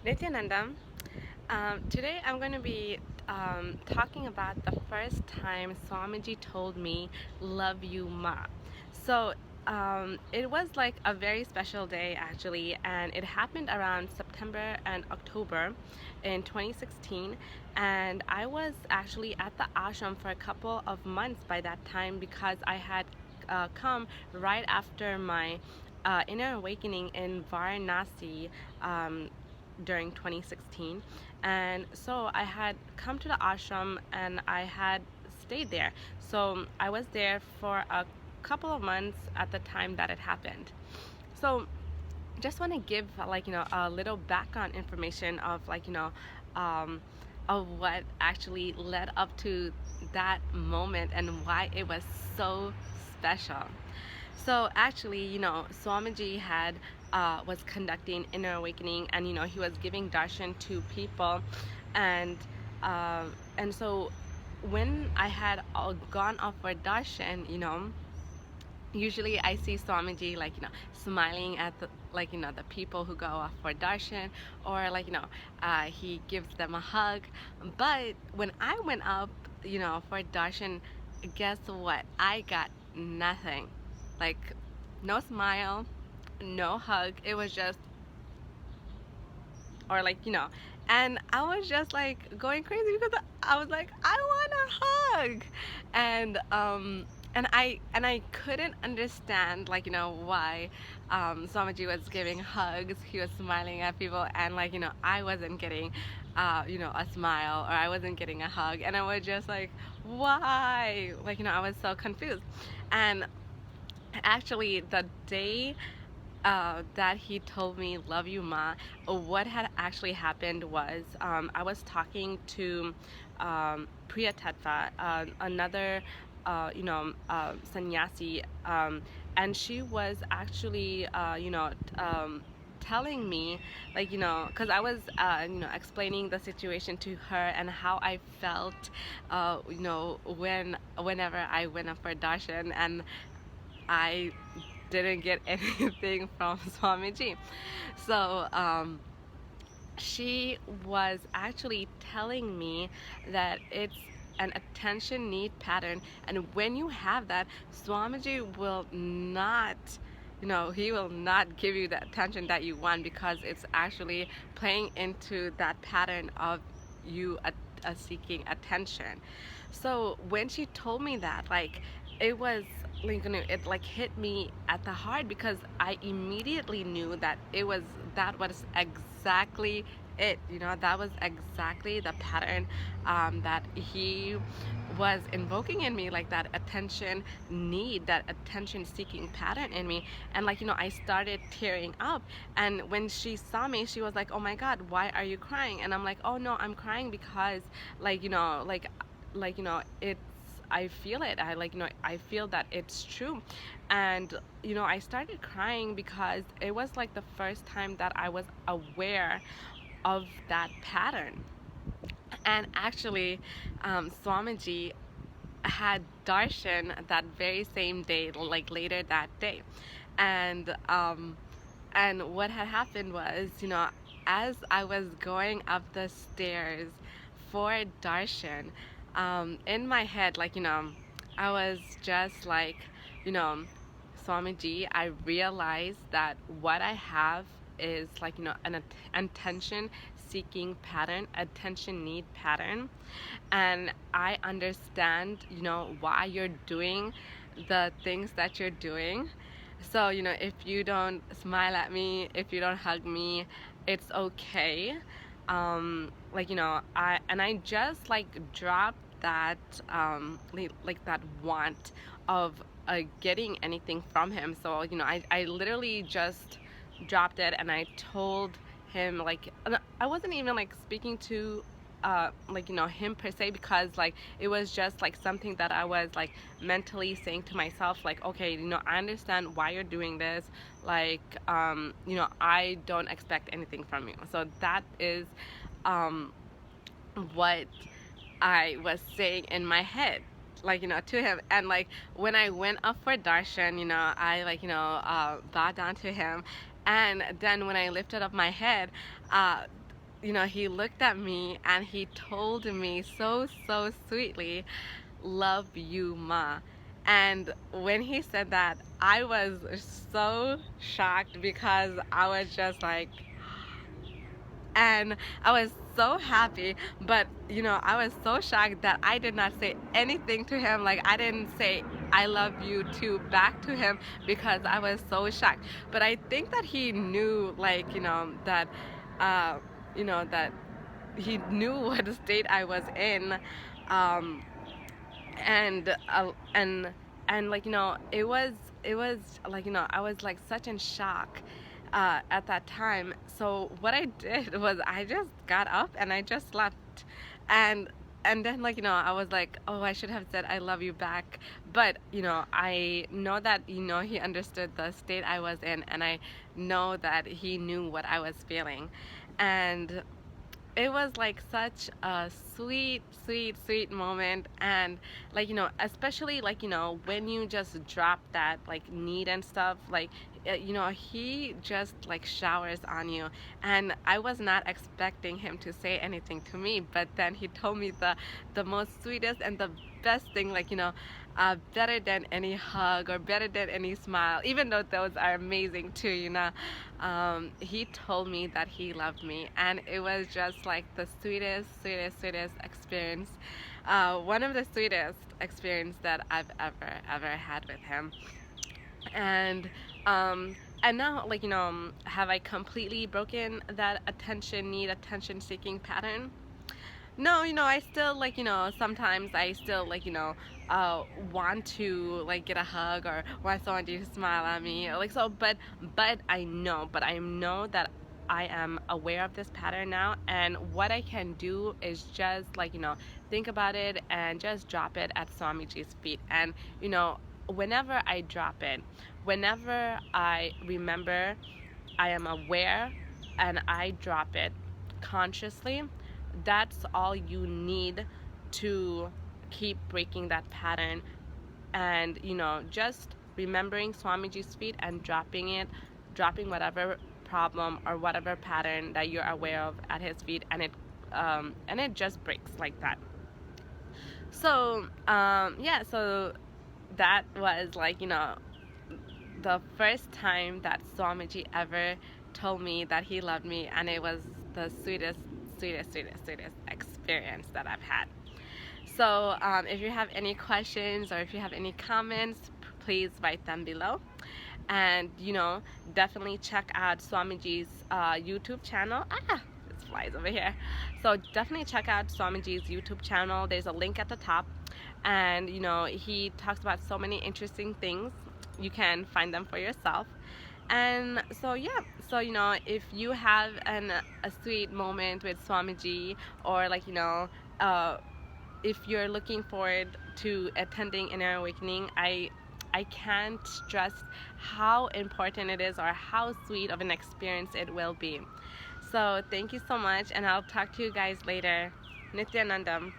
Nityananda. Today I'm going to be talking about the first time Swamiji told me, "Love you, Ma." So it was like a very special day actually, and it happened around September and October in 2016. And I was actually at the ashram for a couple of months by that time because I had come right after my inner awakening in Varanasi. During 2016, and so I had come to the ashram and I had stayed there. So I was there for a couple of months at the time that it happened. So just want to give a little background information of um, of what actually led up to that moment and why it was so special. So actually, Swamiji had was conducting inner awakening, and he was giving darshan to people, and so when I had gone off for darshan, usually I see Swamiji smiling at the people who go off for darshan, or he gives them a hug. But when I went up for darshan, guess what? I got nothing. Like, no smile, no hug. It was just, or and I was just like going crazy because I was like, I want a hug. And I couldn't understand why Swamiji was giving hugs. He was smiling at people, and I wasn't getting a smile, or I wasn't getting a hug, and I was just like, why? I was so confused. And actually, the day that he told me, "Love you, Ma," what had actually happened was I was talking to Priya Tattva, another sannyasi, and she was actually telling me, because I was explaining the situation to her and how I felt whenever I went up for darshan, and I didn't get anything from Swamiji. So she was actually telling me that it's an attention need pattern, and when you have that, Swamiji will not, he will not give you the attention that you want, because it's actually playing into that pattern of you seeking attention. So when she told me that, it was it hit me at the heart, because I immediately knew that that was exactly it. That was exactly the pattern that he was invoking in me, like that attention need, that attention seeking pattern in me. And I started tearing up, and when she saw me, she was like, "Oh my God, why are you crying?" And I'm like, "Oh no, I'm crying because it's, I feel it. I feel that it's true." And I started crying because it was like the first time that I was aware of that pattern. And actually, Swamiji had darshan that very same day, like later that day. And what had happened was, as I was going up the stairs for darshan, in my head, I was just like, you know, Swamiji, I realized that what I have is an attention seeking pattern, attention need pattern. And I understand, why you're doing the things that you're doing. So, if you don't smile at me, if you don't hug me, it's okay. I just dropped that that want of getting anything from him. So I literally just dropped it, and I told him, and I wasn't even speaking to him per se, because it was just something that I was mentally saying to myself, okay, I understand why you're doing this, I don't expect anything from you. So that is what I was saying in my head, to him. And when I went up for darshan, I bowed down to him. And then when I lifted up my head, he looked at me and he told me so sweetly, love you, Ma. And when he said that, I was so shocked because I was just like, and I was so happy, but I was so shocked that I did not say anything to him. Like, I didn't say I love you too back to him because I was so shocked. But I think that he knew, like, that uh that he knew what state I was in. um and like, it was like, I was like such in shock at that time. So what I did was I just got up and I just left. and and then, like, I was like, oh, I should have said I love you back. But I know that he understood the state I was in, and I know that he knew what I was feeling. And it was like such a sweet moment. And, like, especially, like, when you just drop that, like, need and stuff, like, he just like showers on you. And I was not expecting him to say anything to me, but then he told me the most sweetest and the best thing, like, better than any hug or better than any smile, even though those are amazing too. He told me that he loved me, and it was just like the sweetest experience. One of the sweetest experience that I've ever had with him. And and now, like, have I completely broken that attention seeking pattern? No, I still, like, sometimes I still, like, want to, like, get a hug or want someone to smile at me, like, so. But I know that I am aware of this pattern now, and what I can do is just, like, think about it and just drop it at Swamiji's feet. And whenever I drop it, whenever I remember, I am aware, and I drop it consciously, that's all you need to keep breaking that pattern. And just remembering Swamiji's feet and dropping it, dropping whatever problem or whatever pattern that you're aware of at his feet, and it just breaks like that. So yeah, so that was, like, the first time that Swamiji ever told me that he loved me, and it was the sweetest experience that I've had. So if you have any questions or if you have any comments, please write them below. And definitely check out Swamiji's YouTube channel. This flies over here. So definitely check out Swamiji's YouTube channel. There's a link at the top, and he talks about so many interesting things. You can find them for yourself. And so yeah, so if you have a sweet moment with Swamiji, or, like, if you're looking forward to attending Inner Awakening, I can't stress how important it is, or how sweet of an experience it will be. So thank you so much, and I'll talk to you guys later. Nityanandam.